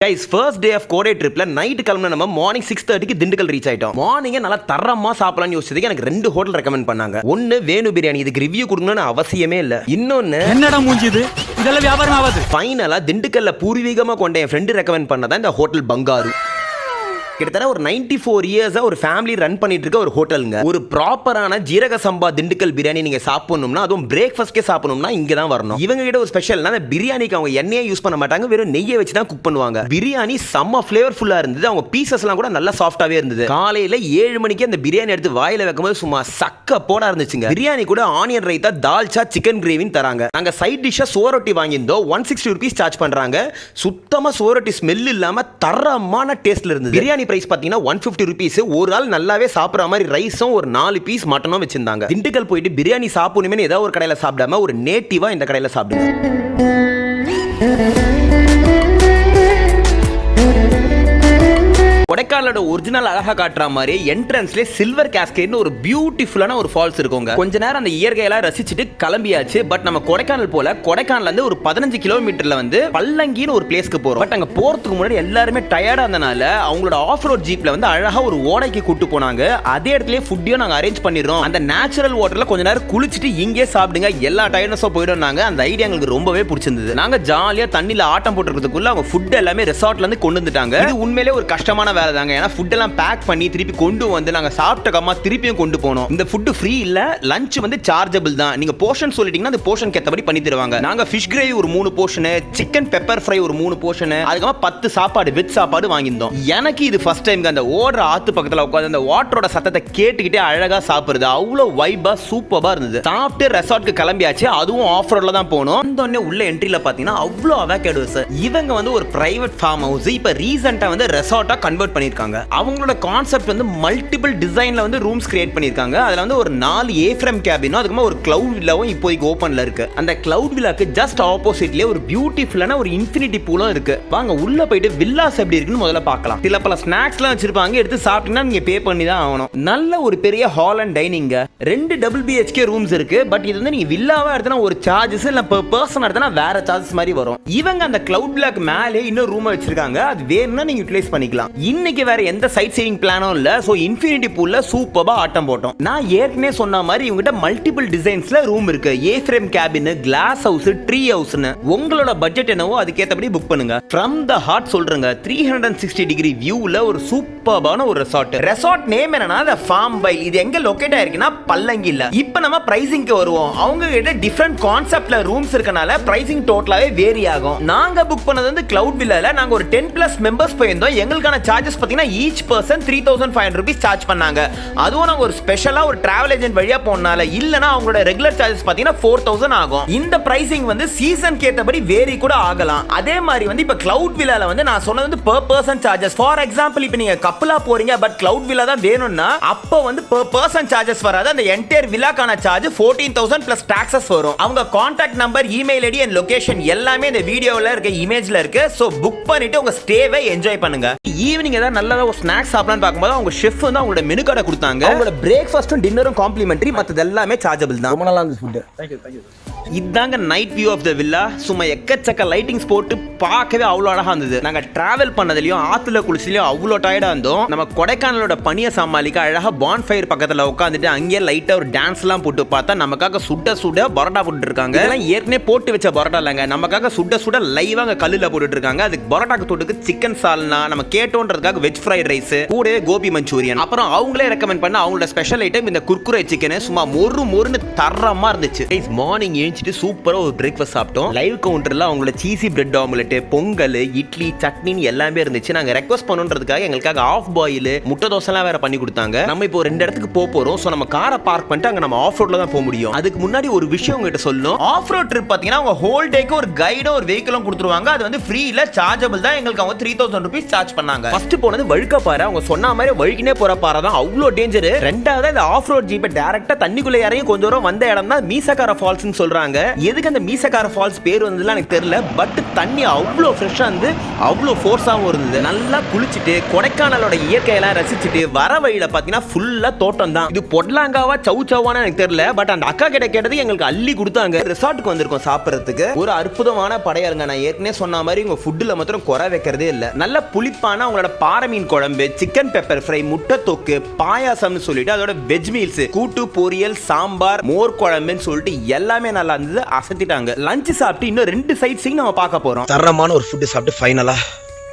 Guys, first day of Korea tripல night கிளம்புன நம்ம மார்னிங் 6:30க்கு திண்டுக்கல் ரீச் ஆயிட்டோம். மார்னிங்கே நல்லா தரமா சாப்பிடலாம்னு யோசிச்சதுக்கு எனக்கு ரெண்டு ஹோட்டல் ரெக்கமெண்ட் பண்ணாங்க. ஒன்னு வேணு பிரியாணி, இதுக்கு ரிவ்யூ கொடுக்கணும்னு அவசியமே இல்ல. இன்னொன்னு என்னடா மூஞ்சிது இதெல்லாம் வியாபாரம் ஆகாது. ஃபைனலா திண்டுக்கல்ல பூர்வீகமா கொண்ட என் ஃப்ரெண்ட் ரெக்கமெண்ட் பண்ணதான் இந்த ஹோட்டல் பங்காரு. கிட்டத்தட்ட ஒரு 94 இயர்ஸா ஒரு ஃபேமிலி ரன் பண்ணிட்டு இருக்க ஒரு ஹோட்டலுங்க. ஒரு ப்ராப்பரான ஜீரக சம்பா திண்டுக்கல் பிரியாணி நீங்க சாப்பிடணும்னா, அதுவும் பிரேக்ஃபாஸ்ட்கே சாப்பிடணும்னா இங்க தான் வரணும். இவங்க கிட்ட ஒரு ஸ்பெஷல்னா அந்த பிரியாணிக்கு அவங்க எண்ணெயே யூஸ் பண்ண மாட்டாங்க, வெறும் நெய்யை வச்சு தான் குக் பண்ணுவாங்க. பிரியாணி செம்ம ஃபிளேவர்ஃபுல்லா இருந்தது. அவங்க பீசஸ் எல்லாம் கூட நல்லா சாஃப்டாவே இருந்தது. காலையில 7 மணிக்கு அந்த பிரியாணி எடுத்து வாயில வைக்கும்போது சும்மா சக்க போட இருந்துச்சுங்க. பிரியாணி கூட ஆனியன் ரைத்தா, தால்ச்சா, சிக்கன் கிரேவின்னு தராங்க. நாங்க சைட் டிஷ்ஷா சோரொட்டி வாங்கியிருந்தோம். 160 rupees சார்ஜ் பண்றாங்க. சுத்தமா சோரொட்டி ஸ்மெல் இல்லாம தரமான டேஸ்ட்ல இருந்தது. பிரியாணி பிரைஸ் பாத்தீங்கன்னா 150 rupees. ஒரு ஆள் நல்லாவே சாப்பிடுற மாதிரி ரைஸும் ஒரு 4 பீஸ் மட்டனும் வச்சிருந்தாங்க. திண்டுக்கல் போயிட்டு பிரியாணி சாப்பிடணுமே ஏதாவது ஒரு கடையில சாப்பிடாம ஒரு நேட்டிவா இந்த கடையில சாப்பிடுங்க. கொடைக்கானலோட ஒரிஜினல் அழகா காட்டுற மாதிரி என்ட்ரன்ஸ்ல சில்வர் கேஸ்கேட்னு ஒரு பியூட்டிஃபுல்லான ஒரு ஃபால்ஸ் இருக்குங்க. கொஞ்ச நேரம் அந்த இயற்கையெல்லாம் ரசிச்சுட்டு கிளம்பியாச்சு. பட் நம்ம கொடைக்கானல் போல கொடைக்கானல்ல இருந்து ஒரு 15 கிலோமீட்டர்ல வந்து பல்லங்கின்னு ஒரு பிளேஸ்க்கு போறோம். பட் அங்க போறதுக்கு முன்னாடி எல்லாருமே டயர்டா இருந்தனால அவங்களோட ஆஃப் ரோட் ஜீப்ல வந்து அழகா ஒரு ஓடைக்கு கூட்டு போனாங்க. அதே இடத்துல ஃபுட்டையும் நாங்க அரேஞ்ச் பண்ணிடுறோம். அந்த நேச்சுரல் வாட்டர்ல கொஞ்ச நேரம் குளிச்சுட்டு இங்கே சாப்பிடுங்க, எல்லா டயர்ட்னஸும் போயிடும்னாங்க. அந்த ஐடியா எங்களுக்கு ரொம்பவே பிடிச்சிருந்தது. நாங்க ஜாலியா தண்ணியில ஆட்டம் போட்டுறதுக்குள்ள அவங்க ஃபுட் எல்லாமே ரெசார்ட்ல இருந்து கொண்டு வந்துட்டாங்க. இது உண்மையிலே ஒரு கஷ்டமான வேலை தாங்க. ஏன்னா ஃபுட் எல்லாம் பேக் பண்ணி திருப்பி கொண்டு வந்து நாங்க சாப்பிட்ட கம்மா திருப்பியும் கொண்டு போனோம். இந்த ஃபுட் ஃப்ரீ இல்ல, லஞ்ச் வந்து சார்ஜபிள் தான். நீங்க போர்ஷன் சொல்லிட்டீங்கன்னா அந்த போர்ஷன் ஏத்தபடி பண்ணி தருவாங்க. நாங்க ஃபிஷ் கிரேவி ஒரு 3 போர்ஷன், சிக்கன் பெப்பர் ஃப்ரை ஒரு 3 போர்ஷன், அதுக்கப்புறம் 10 சாப்பாடு வெஜ் சாப்பாடு வாங்கியிருந்தோம். எனக்கு இது ஃபர்ஸ்ட் டைம் அந்த ஓடுற ஆத்து பக்கத்துல உட்கார்ந்து அந்த வாட்டரோட சத்தத்தை கேட்டுக்கிட்டே அழகா சாப்பிடுறது அவ்வளவு வைபா சூப்பரா இருந்தது. சாப்பிட்டு ரெசார்ட்க்கு கிளம்பியாச்சு. அதுவும் ஆஃப் ரோட்ல தான் போனோம். வந்தோடனே உள்ள என்ட்ரில பாத்தீங்கன்னா அவ்வளவு அவாகேடோஸ். இவங்க வந்து ஒரு பிரைவேட் ஃபார்ம் ஹவுஸ் இப்ப ரீசெண்டா வந்து ரெசார்ட்டா கன்வெர்ட் பண்ணிருக்காங்க. அவங்களோட கான்செப்ட் வந்து மல்டிபிள் டிசைன்ல வந்து ரூம்ஸ் கிரியேட் பண்ணிருக்காங்க. அதுல வந்து ஒரு 4 ஏஃப்ரேம் கேபினும் அதுக்கு ஒரு கிளவுட் வில்லாவும் இப்போதைக்கு ஓபன்ல இருக்கு. அந்த கிளவுட் வில்லாக்கு ஜஸ்ட் ஆப்போசிட்லயே ஒரு பியூட்டிஃபுல்லான ஒரு இன்ஃபினிட்டி பூலும் இருக்கு. வாங்க உள்ள போயிட்டு வில்லாஸ் எப்படி இருக்குன்னு முதல்ல பார்க்கலாம். சில பல ஸ்நாக்ஸ்லாம் வச்சிருப்பாங்க, எடுத்து சாப்பிட்டீங்கன்னா நீங்க பே பண்ணி தான் ஆகணும். நல்ல ஒரு பெரிய hall and dining, 2 double BHK rooms இருக்கு. பட் இது வந்து நீங்க வில்லாவா எடுத்தா ஒரு சார்ஜஸ், இல்ல per person எடுத்தா வேற சார்ஜஸ் மாதிரி வரும். இவங்க அந்த கிளவுட் வில்லாக்கு மேலே இன்னொரு ரூம் வச்சிருக்காங்க. அது வேணும்னா நீங்க யூட்டிலைஸ் பண்ணிக்கலாம். இன்னைக்கு வேற எந்த சைட் சீயிங் பிளானும் இல்ல. சோ இன்ஃபினிட்டி பூல்ல சூப்பரா ஆட்டம் போட்டோம். நான் ஏற்கனவே சொன்ன மாதிரி இவங்கிட்ட மல்டிபிள் டிசைன்ஸ்ல ரூம் இருக்கு. A frame cabin, glass house, tree ஹவுஸ்னு உங்களோட பட்ஜெட் என்னவோ அதுக்கேற்றபடி புக் பண்ணுங்க. ஃப்ரம் த ஹார்ட் சொல்றேங்க, 360 டிகிரி வியூல ஒரு சூப்பரான ஒரு ரெசார்ட். ரெசார்ட் நேம் என்னன்னா தி ஃபார்ம் வைல். இது எங்க லொகேட் ஆயிருக்குன்னா பல்லங்கில. இப்போ நம்ம பிரைசிங்க்கு வருவோம். அவங்க கிட்ட டிஃபரண்ட் கான்செப்ட்ல ரூம்ஸ் இருக்கனால பிரைசிங் டோட்டலாவே வேரி ஆகும். நாங்க புக் பண்ணது வந்து கிளவுட் வில்லால. நாங்க ஒரு 10+ மெம்பர்ஸ் போயிருந்தோம். எங்களுக்கான சார்ஜஸ் பாத்தீங்கன்னா ஈச் பர்சன் 3500 rupees சார்ஜ் பண்ணாங்க. அதுவும் நாங்க ஒரு ஸ்பெஷலா ஒரு டிராவல் ஏஜென்ட் வழியா போனால, இல்லனா அவங்களோட ரெகுலர் சார்ஜஸ் பாத்தீங்கன்னா 4000 ஆகும். இந்த பிரைசிங் வந்து சீசன் ஏத்தபடி வேரி கூட ஆகலாம். அதே மாதிரி வந்து இப்ப கிளவுட் வில்லால வந்து நான் சொன்னது வந்து per person charges. For example இப்போ நீங்க கப்பலா போறீங்க பட் கிளவுட் வில்லா தான் வேணும்னா அப்போ வந்து per person சார்ஜஸ் வராது. அந்த என்டையர் வில்லாக்கான சார்ஜ் 14,000 plus taxes வரும். அவங்க contact number, email ID and location எல்லாமே இந்த வீடியோல இருக்க இமேஜ்ல இருக்கு. சோ புக் பண்ணிட்டு உங்க ஸ்டேவை என்ஜாய் பண்ணுங்க. ஈவினிங் ஏதாவது நல்லதா ஒரு ஸ்நாக்ஸ் சாப்பிடலாம்னு பார்க்கும்போது அவங்க ஷெஃப் வந்து அவங்களோட மெனு கார்டை கொடுத்தாங்க. அவங்களோட பிரேக்ஃபாஸ்டும் டின்னரும் காம்ப்ளிமெண்டரி, மற்றது எல்லாமே சார்ஜபிள் தான். ரொம்ப நல்லா இருந்துச்சு ஃபுட். தேங்க்யூ. இதாங்க night view of the villa. சும்மா எக்கச்சக்க லைட்டிங்ஸ் போட்டு பார்க்கவே அவ்வளோ அழகா இருந்தது. நாங்கள் டிராவல் பண்ணதுலையும் ஆற்றுல குளிச்சுலையும் அவ்வளோ டயர்டாக இருந்தோம். நம்ம கொடைக்கானலோட பனியை சமாளிக்க அழகாக பான் ஃபயர் பக்கத்தில் உட்காந்துட்டு அங்கேயே லைட்டாக ஒரு டான்ஸ்லாம் போட்டு பார்த்தா நமக்காக சுட சுட பரோட்டா போட்டுட்டு இருக்காங்க. இதெல்லாம் ஏற்கனவே போட்டு வச்ச பரோட்டா இல்லைங்க, நமக்காக சுட சுட லைவாக அங்கே கல்லில் போட்டுட்டு இருக்காங்க. அதுக்கு பரோட்டாக்கு தொட்டுக்கு சிக்கன் சால்னா, நம்ம கேட்டோன்றதுக்காக வெஜ் ஃப்ரைட் ரைஸ், கூடவே கோபி மஞ்சூரியன். அப்புறம் அவங்களே ரெக்கமெண்ட் பண்ண அவங்களோட ஸ்பெஷல் ஐட்டம் இந்த குர்குரே சிக்கன். சும்மா மொறுன்னு தரமா இருந்துச்சு. மார்னிங் சூப்பரா ஒரு பிரேக்ஃபாஸ்ட் சாப்பிட்டோம். லைவ் கவுண்டர்ல அவங்களோட சீசி பிரெட் ஆம்லெட், பொங்கல், இட்லி, சட்னி எல்லாமே இருந்துச்சு. நாங்க ரெக்வெஸ்ட் பண்ணுன்றதுக்காக எங்களுக்காக ஆஃப் பாயில், முட்டை தோசை எல்லாம் வேற பண்ணி கொடுத்தாங்க. நம்ம இப்போ 2 இடத்துக்கு போறோம். சோ நம்ம காரை பார்க் பண்ணிட்டு அங்க நம்ம ஆஃப் ரோட்ல தான் போக முடியும். அதுக்கு முன்னாடி ஒரு விஷயம் உங்ககிட்ட சொல்லணும். ஆஃப் ரோட் ட்ரிப் பாத்தீங்கன்னா அவங்க ஹோல் டேக்கு ஒரு கைடும் ஒரு வெஹிக்கிளும் கொடுத்துருவாங்க. அது வந்து ஃப்ரீ இல்ல, சார்ஜபிள் தான். எங்களுக்கு அவங்க 3000 rupees சார்ஜ் பண்ணாங்க. ஃபர்ஸ்ட் போனது வழுக்க பாரு, அவங்க சொன்ன மாதிரி வழுக்கினே போற பாறை தான் அவ்வளோ டேஞ்சர். ரெண்டாவது இந்த ஆஃப் ரோட் ஜீப்பை டைரக்டா தண்ணிக்குள்ள இறங்கி கொஞ்ச தூரம் வந்த இடம் தான் மீசக்கார ஃபால்ஸ்னு சொல்றாங்க. எதுக்கு அந்த மீசக்கார ஃபால்ஸ் பேர் வந்ததுலாம் எனக்கு தெரியல. பட் தண்ணி அவ்வளோ ஃப்ரெஷ்ஷா இருந்து அவ்வளோ ஃபோர்ஸாகவும் இருந்தது. நல்லா குளிச்சுட்டு கொடைக்கானலோட இயற்கையெல்லாம் ரசிச்சுட்டு வர வழியில பாத்தீங்கன்னா ஃபுல்லா தோட்டம் தான். இது பொடலாங்காவா சவுச்சாவான்னு எனக்கு தெரியல. பட் அந்த அக்கா கிட்ட கேட்டது எங்களுக்கு அள்ளி கொடுத்தாங்க. ரிசார்ட்டுக்கு வந்திருக்கோம் சாப்பிட்றதுக்கு. ஒரு அற்புதமான படையாளுங்க. நான் ஏற்கனவே சொன்ன மாதிரி உங்க ஃபுட்டுல மாத்திரம் குறை வைக்கிறதே இல்ல. நல்ல புளிப்பான அவங்களோட பாறை மீன் குழம்பு, சிக்கன் பெப்பர் ஃப்ரை, முட்டை தொக்கு, பாயாசம்னு சொல்லிட்டு அதோட வெஜ் மீல்ஸ், கூட்டு பொரியல், சாம்பார், மோர் குழம்புன்னு சொல்லிட்டு எல்லாமே நல்லா இருந்தது. அசத்திட்டாங்க. லஞ்ச் சாப்பிட்டு இன்னும் 2 சைட் சீங் நம்ம பார்க்க போறோம். தரமான ஒரு ஃபுட் சாப்பிட்டு ஃபைனலா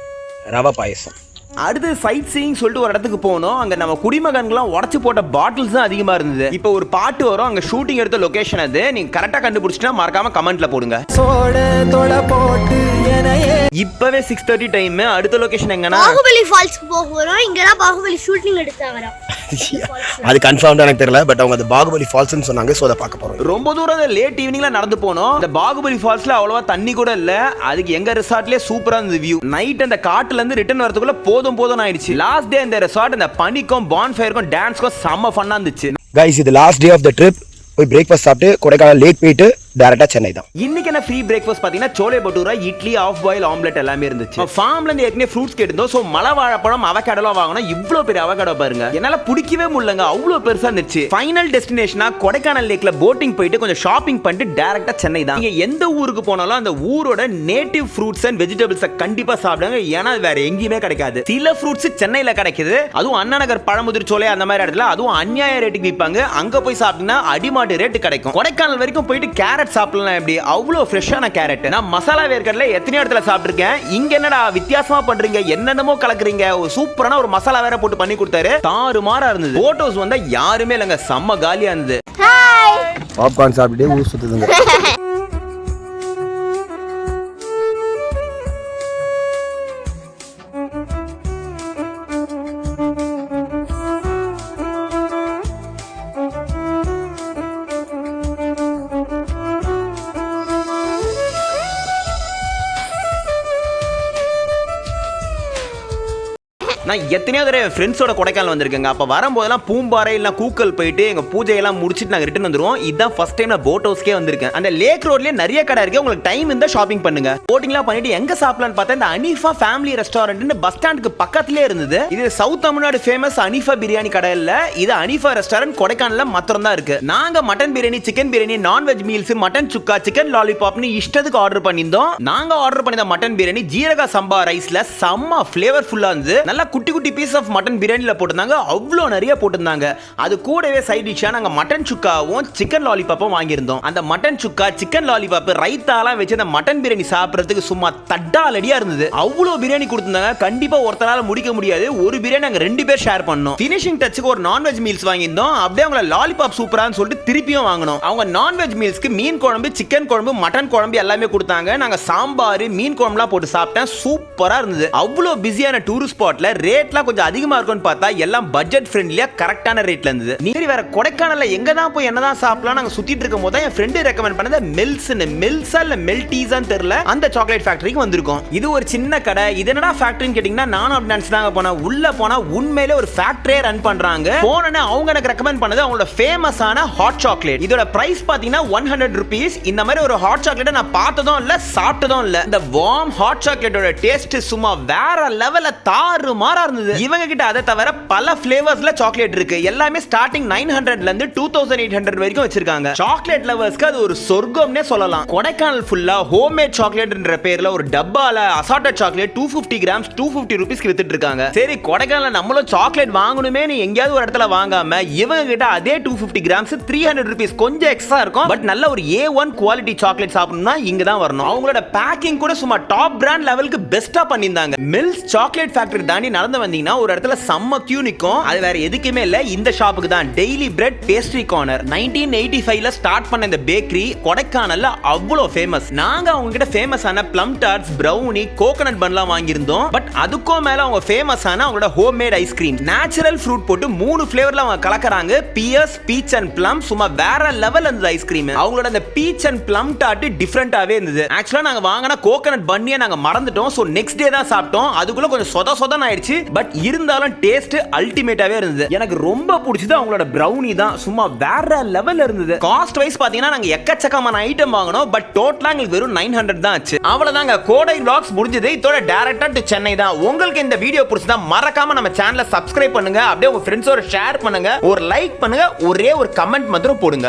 ரவா பாயசம். அடுத்து சைட் சீயிங் சொல்லிட்டு ஒரு இடத்துக்கு போனோம். அங்க நம்ம குடிமகன்கள்லாம் உடச்சு போட்ட பாட்டில்ஸ் தான் அதிகமா இருந்தது. இப்போ ஒரு பாட்டு வரும், அங்க ஷூட்டிங் எடுத்த லொகேஷன் அது. நீங்க கரெக்டா கண்டுபிடிச்சிட்டா மறக்காம கமெண்ட்ல போடுங்க. இப்பவே 6:30 டைம். அடுத்த லொகேஷன் எங்கன்னா பாகுபலி ஃபால்ஸ்க்கு போறோம். இங்க தான் பாகுபலி ஷூட்டிங் எடுத்தாங்க. அது கன்ஃபார்ம்டா எனக்கு தெரியல. பட் அவங்க அந்த பாகுபலி ஃபால்ஸ்னு சொன்னாங்க. சோ அத பார்க்க போறோம். ரொம்ப தூரம் லேட் ஈவினிங்ல நடந்து போனோம். இந்த பாகுபலி ஃபால்ஸ்ல அவ்வளவா தண்ணி கூட இல்ல. அதுக்கு எங்க ரிசார்ட்லயே சூப்பரா இருந்தது வியூ. நைட் அந்த காட்டுல இருந்து ரிட்டர்ன் வரதுக்குள்ள போதும் ஆயிடுச்சு. லாஸ்ட் டே இந்த ரிசார்ட் இந்த பனிக்கும் பான்ஃபயருக்கும் டான்ஸ்க்கும் செம்ம ஃபன்னா இருந்துச்சு. கைஸ் இது last day of the trip. போய் பிரேக்ஃபாஸ்ட் சாப்பிட்டு கொடைக்கானல் லேக் போயிட்டு டைரக்டா சென்னை தான். இன்னைக்கு என்ன ஃப்ரீ பிரேக்ஃபாஸ்ட் பாத்தீங்கன்னா சோலே பட்டூரா, இட்லி, ஆஃப் பாயில் ஆம்லெட் எல்லாமே இருந்துச்சு. ஃபார்ம்ல இருந்து ஏற்கனவே ஃப்ரூட்ஸ் கேட்டிருந்தோம். சோ மலை வாழைப்பழம், அவகாடோலாம் வாங்கணும். இவ்ளோ பெரிய அவகாடோ பாருங்க, என்னால பிடிக்கவே முடியலங்க. அவ்வளோ பெருசா இருந்துச்சு. ஃபைனல் டெஸ்டினேஷனா கொடைக்கானல் லேக்ல போட்டிங் போயிட்டு கொஞ்சம் ஷாப்பிங் பண்ணிட்டு டைரக்டா சென்னை தான். நீங்க எந்த ஊருக்கு போனாலும் அந்த ஊரோட நேட்டிவ் ஃப்ரூட்ஸ் அண்ட் வெஜிடபிள்ஸ் கண்டிப்பா சாப்பிடுங்க. ஏன்னா அது வேற எங்கேயுமே கிடைக்காது. சில ஃப்ரூட்ஸ் சென்னையில கிடைக்குது, அதுவும் அண்ணா நகர், பழமுதிர் சோலை அந்த மாதிரி இடத்துல அதுவும் அநியாய ரேட்டுக்கு விற்பாங்க. அங்க போய் சாப்பிட்டீங்கன்னா அடிமாட்டு ரேட்டு கிடைக்கும். கொடைக்கானல் வரைக்கும் போயிட்டு கேரட் சாப்பிடலாம். எப்படி அவ்வளோ ஃப்ரெஷ்ஷான கேரட். நான் மசாலா வேர்க்கடலை எத்தனையோ இடத்துல சாப்பிட்டுருக்கேன். இங்க என்னடா வித்தியாசமா பண்றீங்க, என்னென்னமோ கலக்குறீங்க. ஒரு சூப்பரான ஒரு மசாலா வேற போட்டு பண்ணி கொடுத்தாரு. தாறுமாறா இருந்தது. போட்டோஸ் வந்தா யாருமே இல்லைங்க, செம்ம காலியா இருந்தது. பாப்கார்ன் சாப்பிட்டுட்டே ஊர் சுத்துதுங்க. நான் எத்தனையோ தடவை என் ஃப்ரெண்ட்ஸோட கொடைக்கானல் வந்திருக்கேங்க. அப்போ வரும்போதெல்லாம் பூம்பாறை இல்லை கூக்கல் போயிட்டு எங்கள் பூஜையெல்லாம் முடிச்சுட்டு நாங்கள் ரிட்டர்ன் வந்துடுவோம். இதுதான் ஃபர்ஸ்ட் டைம் நான் போட் ஹவுஸ்க்கே வந்திருக்கேன். அந்த லேக் ரோட்லேயே நிறைய கடை இருக்கு. உங்களுக்கு டைம் இருந்தால் ஷாப்பிங் பண்ணுங்க. போட்டிங்லாம் பண்ணிட்டு எங்க சாப்பிடலான்னு பார்த்தா இந்த அனிஃபா ஃபேமிலி ரெஸ்டாரண்ட் பஸ் ஸ்டாண்டுக்கு பக்கத்துலேயே இருந்தது. இது சவுத் தமிழ்நாடு ஃபேமஸ் அனிஃபா பிரியாணி கடை இல்ல, இது அனிஃபா ரெஸ்டாரண்ட் கொடைக்கானல்ல மாத்திரம் தான் இருக்கு. நாங்க mutton biryani, chicken biryani, non veg meals, mutton chukka, chicken லாலிபாப்னு இஷ்டத்துக்கு ஆர்டர் பண்ணியிருந்தோம். நாங்க ஆர்டர் பண்ணியிருந்த மட்டன் பிரியாணி ஜீரக சம்பா ரைஸ்ல செம்ம ஃபிளேவர்ஃபுல்லா இருந்தது. நல்லா குட்டி குட்டி பீஸ் ஆஃப் மட்டன் பிரியாணில போட்டிருந்தாங்க. அவ்வளோ நிறைய போட்டிருந்தாங்க. அது கூடவே சைட் டிஷ்ஷா நாங்க மட்டன் சுக்காவும் சிக்கன் லாலிபாப்பும் வாங்கியிருந்தோம். அந்த மட்டன் சுக்கா, சிக்கன் லாலிபாப், ரைத்தாலாம் வச்சு அந்த மட்டன் பிரியாணி சாப்பிட்றதுக்கு சும்மா தட்டாலடியா இருந்தது. அவ்வளோ பிரியாணி கொடுத்திருந்தாங்க. கண்டிப்பா ஒருத்தரால முடிக்க முடியாது. ஒரு பிரியாணி நாங்க 2 பேர் ஷேர் பண்ணோம். ஃபினிஷிங் டச்சுக்கு ஒரு நான்வெஜ் மீல்ஸ் வாங்கியிருந்தோம். அப்படியே அவங்கள லாலிபாப் சூப்பரான்னு சொல்லிட்டு திருப்பியும் வாங்கினோம். அவங்க நான்வெஜ் மீல்ஸ்க்கு மீன் குழம்பு, சிக்கன் குழம்பு, மட்டன் குழம்பு எல்லாமே கொடுத்தாங்க. நாங்க சாம்பார், மீன் குழம்புலாம் போட்டு சாப்பிட்டேன். சூப்பரா இருந்தது. அவ்வளோ பிஸியான டூரிஸ்ட் ஸ்பாட்ல ரேட்லாம் கொஞ்சம் அதிகமா இருக்கும்னு பார்த்தா எல்லாம் பட்ஜெட் ஃப்ரெண்ட்லியா கரெக்டான ரேட்ல இருந்தது. நீங்க வேற கொடைக்கானல்ல எங்க தான் போய் என்னதான் சாப்பிடலாம் நாங்க சுத்திட்டு இருக்கும் போது என் ஃப்ரெண்ட் ரெக்கமெண்ட் பண்ணது மெல்ஸா இல்ல மெல்டீஸான்னு தெரியல, அந்த சாக்லேட் ஃபேக்டரிக்கு வந்திருக்கோம். இது ஒரு சின்ன கடை. இது என்னடா ஃபேக்டரின்னு கேட்டீங்கன்னா நானும் அப்படி நினைச்சுதாங்க போனேன். உள்ள போனா உண்மையிலே ஒரு ஃபேக்டரியே ரன் பண்றாங்க. போனோனே அவங்க எனக்கு ரெக்கமெண்ட் பண்ணது அவங்களோட ஃபேமஸான ஹாட் சாக்லேட். இதோட பிரைஸ் பாத்தீங்கன்னா 100 rupees. இந்த மாதிரி ஒரு ஹாட் சாக்லேட் நான் பார்த்ததும் இல்ல, சாப்பிட்டதும் இல்ல. இந்த வார்ம் ஹாட் சாக்லேட்டோட டேஸ்ட் சும்மா வேற லெவல்ல தாறுமாறா இருந்தது. இவங்க கிட்ட அதை தவிர பல ஃபிளேவர்ஸ்ல சாக்லேட் இருக்கு. எல்லாமே ஸ்டார்டிங் 900ல இருந்து 2800 வரைக்கும் வச்சிருக்காங்க. சாக்லேட் லவர்ஸ்க்கு அது ஒரு சொர்க்கம்னே சொல்லலாம். கொடைக்கானல் ஃபுல்லா ஹோம்மேட் சாக்லேட்ன்ற பேர்ல ஒரு டப்பால அசார்ட்டட் சாக்லேட் 250 grams 250 rupeesக்கு வித்துட்டு இருக்காங்க. சரி கொடைக்கானல்ல நம்மளும் சாக்லேட் வாங்கணுமே நீ எங்கயாவது ஒரு இடத்துல வாங்காம இவங்க கிட்ட அதே 250 grams 300 rupees கொஞ்சம் எக்ஸ்ட்ரா இருக்கும். பட் நல்ல ஒரு A1 குவாலிட்டி சாக்லேட் சாப்பிடணும்னா இங்க தான் வரணும். அவங்களோட பேக்கிங் கூட சும்மா டாப் பிராண்ட் லெவலுக்கு பெஸ்டா பண்ணிருந்தாங்க. மில்ஸ் சாக்லேட் ஃபேக்டரி தாண்டி நடந்து வந்தீங்கன்னா ஒரு இடத்துல செம்ம கியூ நிக்கும். அது வேற எதுக்குமே இல்ல, இந்த ஷாப்புக்கு தான். டெய்லி பிரெட் பேஸ்ட்ரி கார்னர் 1985ல ஸ்டார்ட் பண்ண இந்த பேக்கரி கொடைக்கானல்ல அவ்வளோ ஃபேமஸ். நாங்க அவங்க கிட்ட ஃபேமஸான ப்ளம் டார்ட்ஸ், பிரவுனி, கோகனட் பன்லாம் வாங்கியிருந்தோம். பட் அதுக்கும் மேல அவங்க ஃபேமஸான அவங்களோட ஹோம்மேட் ஐஸ்கிரீம் நேச்சுரல் ஃப்ரூட் போட்டு 3 ஃபிளேவர்ல அவங்க கலக்கறாங்க. Pears, peach and plum. சும்மா வேற லெவல் அந்த ஐஸ்கிரீம். அவங்களோட அந்த பீச் அண்ட் ப்ளம் டார்ட் டிஃபரெண்டாவே இருந்தது. ஆக்சுவலா நாங்க வாங்கின கோகனட் பன்னியை நாங்க மறந்துட்டோம். சோ நெக்ஸ்ட் டே தான் சாப்பிட்டோம். அதுக்குள்ள கொஞ்சம் சொத சொதன்னு ஆயிடுச்சு. ஆயிடுச்சு. பட் இருந்தாலும் டேஸ்ட் அல்டிமேட்டாவே இருந்தது. எனக்கு ரொம்ப பிடிச்சது அவங்களோட பிரவுனி தான். சும்மா வேற லெவல்ல இருந்தது. காஸ்ட் வைஸ் பாத்தீங்கன்னா நாங்க எக்கச்சக்கமான ஐட்டம் வாங்கணும். பட் டோட்டலா எங்களுக்கு வெறும் 900 தான் ஆச்சு. அவ்வளவுதாங்க கோடை vlogs முடிஞ்சது. இதோட டைரக்டா டு சென்னை தான். உங்களுக்கு இந்த வீடியோ பிடிச்சதா மறக்காம நம்ம சேனலை சப்ஸ்கிரைப் பண்ணுங்க. அப்படியே உங்க ஃப்ரெண்ட்ஸோட ஷேர் பண்ணுங்க. ஒரு லைக் பண்ணுங்க. ஒரே ஒரு கமெண்ட் மட்டும் போடுங்க.